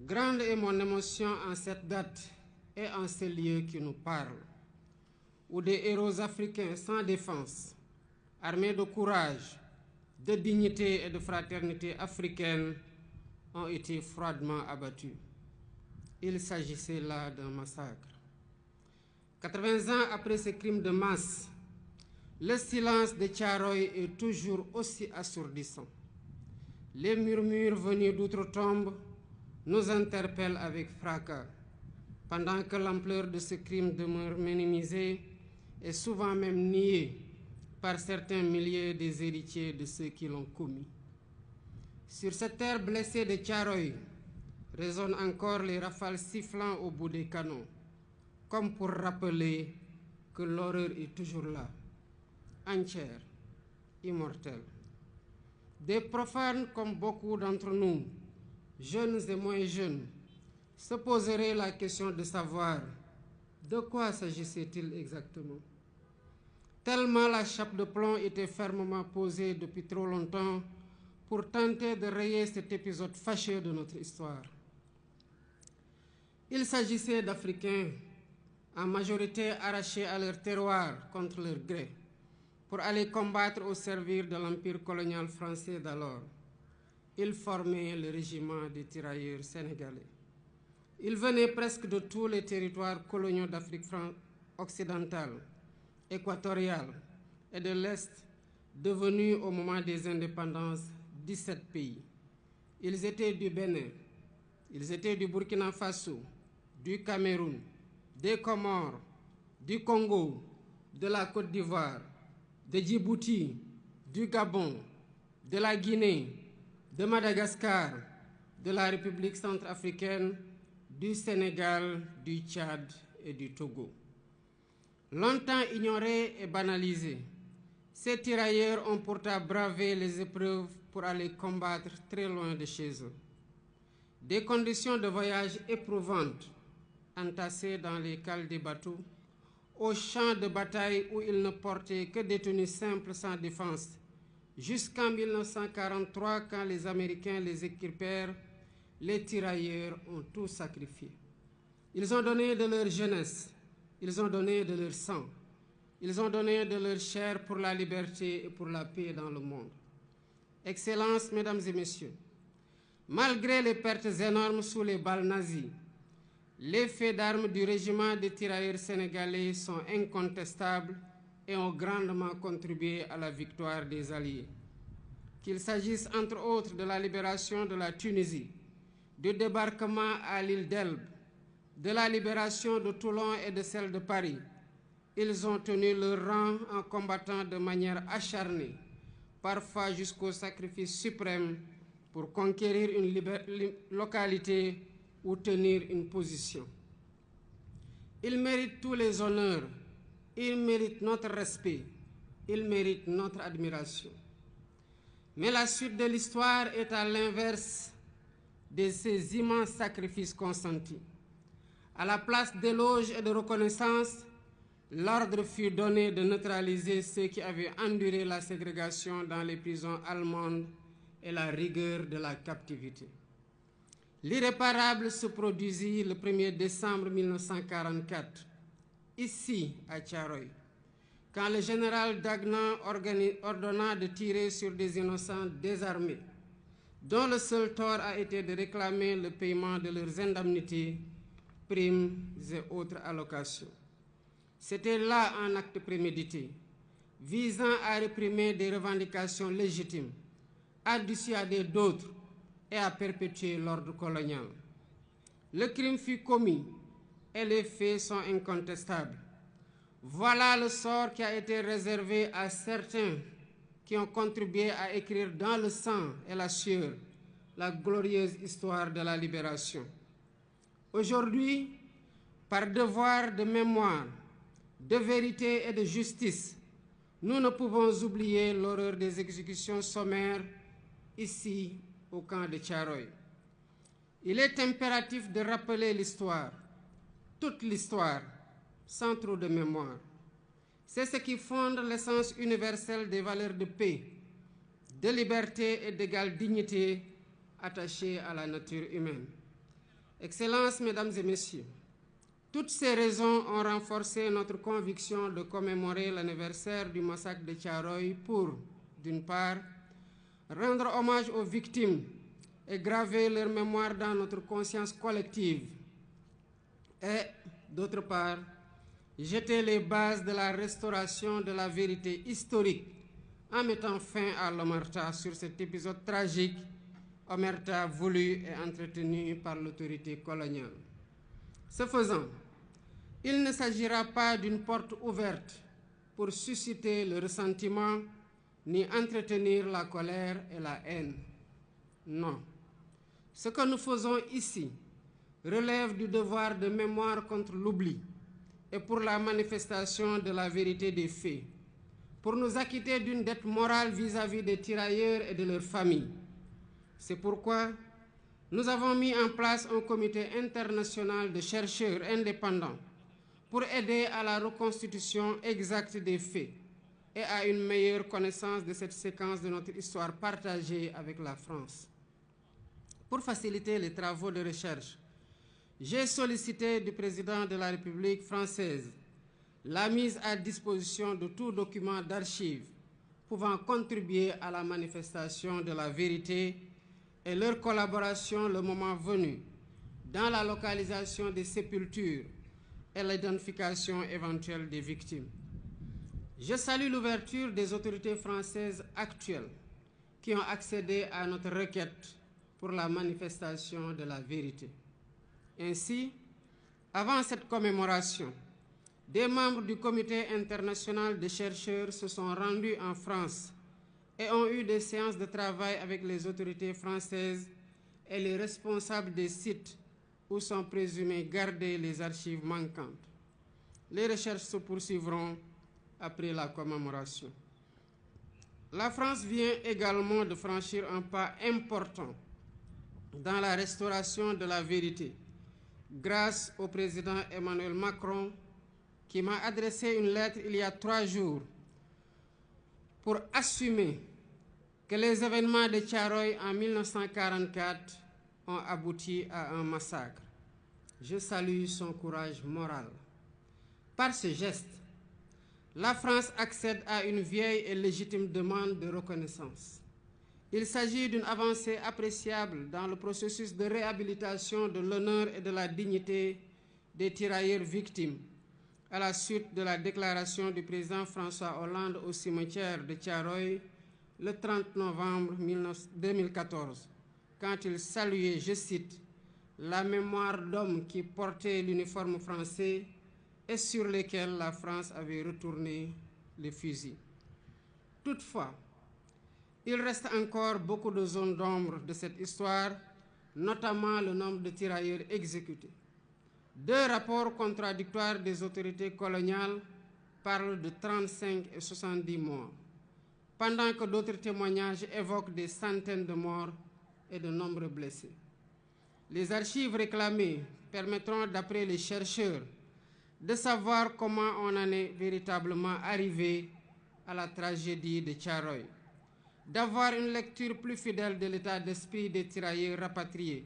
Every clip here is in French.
Grande est mon émotion en cette date et en ce lieu qui nous parle, où des héros africains sans défense, armés de courage, de dignité et de fraternité africaine, ont été froidement abattus. Il s'agissait là d'un massacre. 80 ans après ce crime de masse, le silence de Thiaroye est toujours aussi assourdissant. Les murmures venus d'outre-tombe nous interpellent avec fracas, pendant que l'ampleur de ce crime demeure minimisée et souvent même niée par certains milliers des héritiers de ceux qui l'ont commis. Sur cette terre blessée de Thiaroye résonnent encore les rafales sifflant au bout des canons, comme pour rappeler que l'horreur est toujours là, entière, immortelle. Des profanes comme beaucoup d'entre nous, jeunes et moins jeunes, se poseraient la question de savoir de quoi s'agissait-il exactement. Tellement la chape de plomb était fermement posée depuis trop longtemps pour tenter de rayer cet épisode fâcheux de notre histoire. Il s'agissait d'Africains, en majorité arrachés à leur terroir contre leur gré, pour aller combattre au service de l'empire colonial français d'alors. Ils formaient le régiment des tirailleurs sénégalais. Ils venaient presque de tous les territoires coloniaux d'Afrique occidentale, équatoriale et de l'Est, devenus au moment des indépendances 17 pays. Ils étaient du Bénin, ils étaient du Burkina Faso, du Cameroun, des Comores, du Congo, de la Côte d'Ivoire, de Djibouti, du Gabon, de la Guinée, de Madagascar, de la République centrafricaine, du Sénégal, du Tchad et du Togo. Longtemps ignorés et banalisés, ces tirailleurs ont pourtant bravé les épreuves pour aller combattre très loin de chez eux. Des conditions de voyage éprouvantes, entassés dans les cales des bateaux, aux champs de bataille où ils ne portaient que des tenues simples sans défense, jusqu'en 1943, quand les Américains les équipèrent, les tirailleurs ont tout sacrifié. Ils ont donné de leur jeunesse, ils ont donné de leur sang, ils ont donné de leur chair pour la liberté et pour la paix dans le monde. Excellences, Mesdames et Messieurs, malgré les pertes énormes sous les balles nazies, les faits d'armes du régiment des tirailleurs sénégalais sont incontestables et ont grandement contribué à la victoire des Alliés. Qu'il s'agisse entre autres de la libération de la Tunisie, du débarquement à l'île d'Elbe, de la libération de Toulon et de celle de Paris, ils ont tenu leur rang en combattant de manière acharnée, parfois jusqu'au sacrifice suprême, pour conquérir une localité ou tenir une position. Ils méritent tous les honneurs, ils méritent notre respect, ils méritent notre admiration. Mais la suite de l'histoire est à l'inverse de ces immenses sacrifices consentis. À la place d'éloges et de reconnaissance, l'ordre fut donné de neutraliser ceux qui avaient enduré la ségrégation dans les prisons allemandes et la rigueur de la captivité. L'irréparable se produisit le 1er décembre 1944, ici à Thiaroye, quand le général Dagnan ordonna de tirer sur des innocents désarmés, dont le seul tort a été de réclamer le paiement de leurs indemnités, primes et autres allocations. C'était là un acte prémédité, visant à réprimer des revendications légitimes, à dissuader d'autres et à perpétuer l'ordre colonial. Le crime fut commis et les faits sont incontestables. Voilà le sort qui a été réservé à certains qui ont contribué à écrire dans le sang et la sueur la glorieuse histoire de la libération. Aujourd'hui, par devoir de mémoire, de vérité et de justice, nous ne pouvons oublier l'horreur des exécutions sommaires ici au camp de Thiaroye. Il est impératif de rappeler l'histoire, toute l'histoire, sans trop de mémoire. C'est ce qui fonde l'essence universelle des valeurs de paix, de liberté et d'égale dignité attachées à la nature humaine. Excellences, Mesdames et Messieurs, toutes ces raisons ont renforcé notre conviction de commémorer l'anniversaire du massacre de Thiaroye pour, d'une part, rendre hommage aux victimes et graver leur mémoire dans notre conscience collective, et, d'autre part, jeter les bases de la restauration de la vérité historique en mettant fin à l'omerta sur cet épisode tragique, omerta voulu et entretenu par l'autorité coloniale. Ce faisant, il ne s'agira pas d'une porte ouverte pour susciter le ressentiment ni entretenir la colère et la haine. Non. Ce que nous faisons ici relève du devoir de mémoire contre l'oubli et pour la manifestation de la vérité des faits, pour nous acquitter d'une dette morale vis-à-vis des tirailleurs et de leurs familles. C'est pourquoi nous avons mis en place un comité international de chercheurs indépendants pour aider à la reconstitution exacte des faits et à une meilleure connaissance de cette séquence de notre histoire partagée avec la France. Pour faciliter les travaux de recherche, j'ai sollicité du président de la République française la mise à disposition de tout document d'archives pouvant contribuer à la manifestation de la vérité et leur collaboration le moment venu dans la localisation des sépultures et l'identification éventuelle des victimes. Je salue l'ouverture des autorités françaises actuelles qui ont accédé à notre requête pour la manifestation de la vérité. Ainsi, avant cette commémoration, des membres du Comité international des chercheurs se sont rendus en France et ont eu des séances de travail avec les autorités françaises et les responsables des sites où sont présumées gardées les archives manquantes. Les recherches se poursuivront après la commémoration. La France vient également de franchir un pas important dans la restauration de la vérité, grâce au président Emmanuel Macron, qui m'a adressé une lettre il y a 3 jours pour assumer que les événements de Thiaroye en 1944 ont abouti à un massacre. Je salue son courage moral. Par ce geste, la France accède à une vieille et légitime demande de reconnaissance. Il s'agit d'une avancée appréciable dans le processus de réhabilitation de l'honneur et de la dignité des tirailleurs victimes, à la suite de la déclaration du président François Hollande au cimetière de Thiaroye le 30 novembre 2014, quand il saluait, je cite, « la mémoire d'hommes qui portaient l'uniforme français et sur lesquels la France avait retourné les fusils ». Toutefois, il reste encore beaucoup de zones d'ombre de cette histoire, notamment le nombre de tirailleurs exécutés. 2 rapports contradictoires des autorités coloniales parlent de 35 et 70 morts, pendant que d'autres témoignages évoquent des centaines de morts et de nombreux blessés. Les archives réclamées permettront, d'après les chercheurs, de savoir comment on en est véritablement arrivé à la tragédie de Thiaroye, d'avoir une lecture plus fidèle de l'état d'esprit des tirailleurs rapatriés,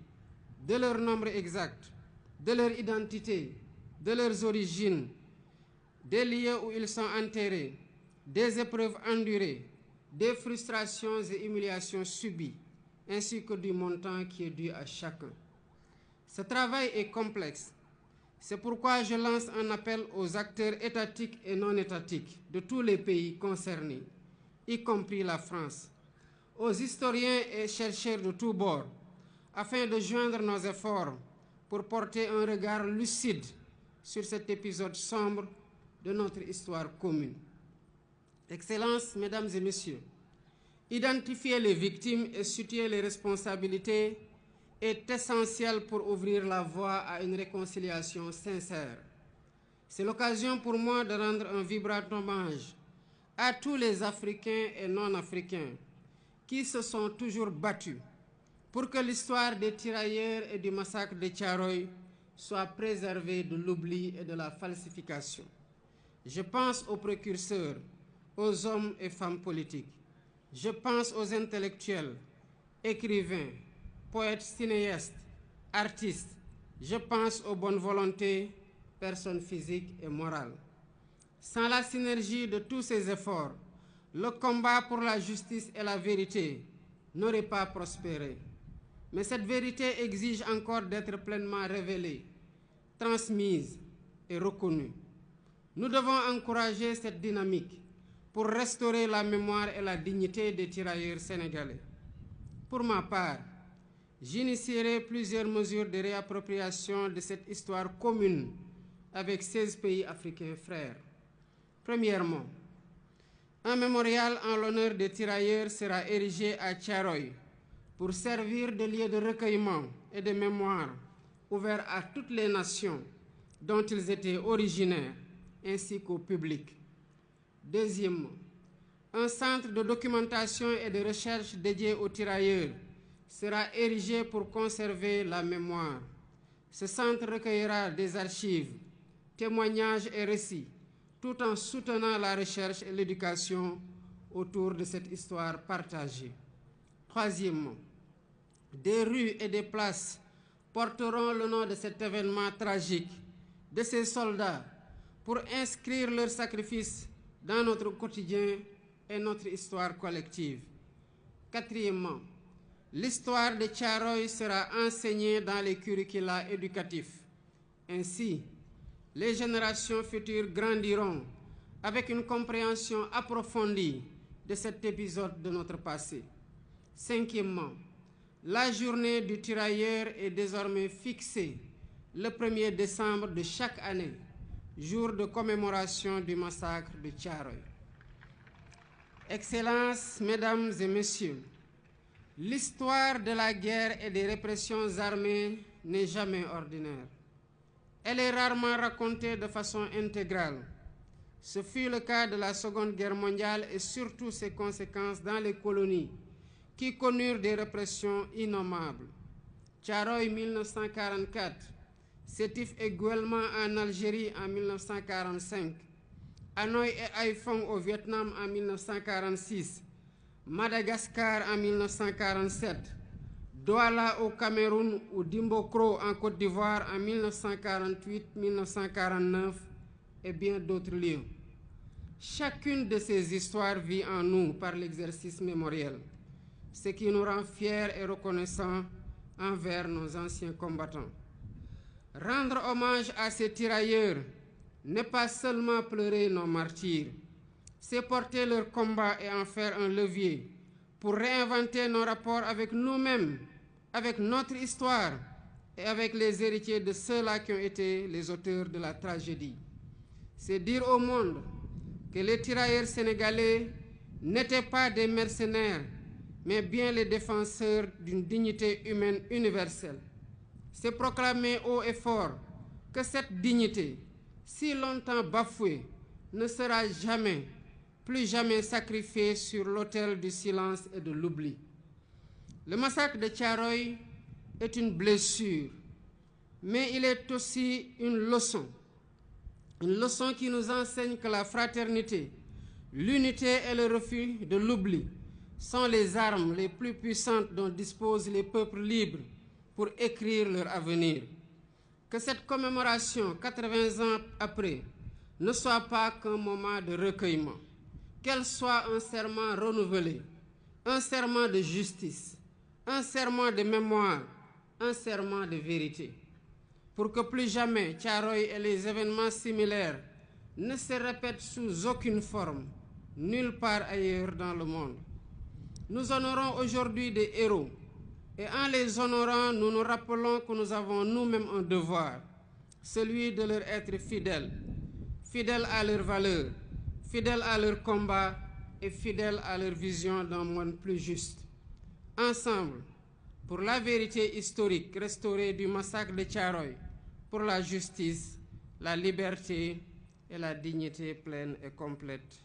de leur nombre exact, de leur identité, de leurs origines, des lieux où ils sont enterrés, des épreuves endurées, des frustrations et humiliations subies, ainsi que du montant qui est dû à chacun. Ce travail est complexe. C'est pourquoi je lance un appel aux acteurs étatiques et non étatiques de tous les pays concernés, y compris la France, aux historiens et chercheurs de tous bords, afin de joindre nos efforts pour porter un regard lucide sur cet épisode sombre de notre histoire commune. Excellences, Mesdames et Messieurs, identifier les victimes et situer les responsabilités est essentiel pour ouvrir la voie à une réconciliation sincère. C'est l'occasion pour moi de rendre un vibrant hommage à tous les Africains et non-Africains qui se sont toujours battus pour que l'histoire des tirailleurs et du massacre de Thiaroye soit préservée de l'oubli et de la falsification. Je pense aux précurseurs, aux hommes et femmes politiques. Je pense aux intellectuels, écrivains, poètes, cinéastes, artistes, Je pense aux bonnes volontés, personnes physiques et morales. Sans la synergie de tous ces efforts, le combat pour la justice et la vérité n'aurait pas prospéré. Mais cette vérité exige encore d'être pleinement révélée, transmise et reconnue. Nous devons encourager cette dynamique pour restaurer la mémoire et la dignité des tirailleurs sénégalais. Pour ma part, j'initierai plusieurs mesures de réappropriation de cette histoire commune avec 16 pays africains frères. Premièrement, un mémorial en l'honneur des tirailleurs sera érigé à Thiaroye pour servir de lieu de recueillement et de mémoire ouvert à toutes les nations dont ils étaient originaires, ainsi qu'au public. Deuxièmement, un centre de documentation et de recherche dédié aux tirailleurs sera érigé pour conserver la mémoire. Ce centre recueillera des archives, témoignages et récits, tout en soutenant la recherche et l'éducation autour de cette histoire partagée. Troisièmement, des rues et des places porteront le nom de cet événement tragique, de ces soldats, pour inscrire leur sacrifice dans notre quotidien et notre histoire collective. Quatrièmement, l'histoire de Thiaroye sera enseignée dans les curricula éducatifs. Ainsi, les générations futures grandiront avec une compréhension approfondie de cet épisode de notre passé. Cinquièmement, la journée du tirailleur est désormais fixée le 1er décembre de chaque année, jour de commémoration du massacre de Thiaroye. Excellences, Mesdames et Messieurs, l'histoire de la guerre et des répressions armées n'est jamais ordinaire. Elle est rarement racontée de façon intégrale. Ce fut le cas de la Seconde Guerre mondiale et surtout ses conséquences dans les colonies, qui connurent des répressions innommables. Thiaroye 1944, Sétif et Guelma en Algérie en 1945, Hanoï et Haiphong au Vietnam en 1946, Madagascar en 1947, Douala au Cameroun ou Dimbokro en Côte d'Ivoire en 1948-1949 et bien d'autres lieux. Chacune de ces histoires vit en nous par l'exercice mémoriel, ce qui nous rend fiers et reconnaissants envers nos anciens combattants. Rendre hommage à ces tirailleurs n'est pas seulement pleurer nos martyrs, c'est porter leur combat et en faire un levier pour réinventer nos rapports avec nous-mêmes, avec notre histoire et avec les héritiers de ceux-là qui ont été les auteurs de la tragédie. C'est dire au monde que les tirailleurs sénégalais n'étaient pas des mercenaires, mais bien les défenseurs d'une dignité humaine universelle. C'est proclamer haut et fort que cette dignité, si longtemps bafouée, ne sera jamais, plus jamais sacrifiée sur l'autel du silence et de l'oubli. Le massacre de Thiaroye est une blessure, mais il est aussi une leçon qui nous enseigne que la fraternité, l'unité et le refus de l'oubli sont les armes les plus puissantes dont disposent les peuples libres pour écrire leur avenir. Que cette commémoration, 80 ans après, ne soit pas qu'un moment de recueillement, qu'elle soit un serment renouvelé, un serment de justice, un serment de mémoire, un serment de vérité, pour que plus jamais Thiaroye et les événements similaires ne se répètent sous aucune forme, nulle part ailleurs dans le monde. Nous honorons aujourd'hui des héros, et en les honorant, nous nous rappelons que nous avons nous-mêmes un devoir, celui de leur être fidèles, fidèles à leurs valeurs, fidèles à leur combat et fidèles à leur vision d'un monde plus juste. Ensemble, pour la vérité historique restaurée du massacre de Thiaroye, pour la justice, la liberté et la dignité pleine et complète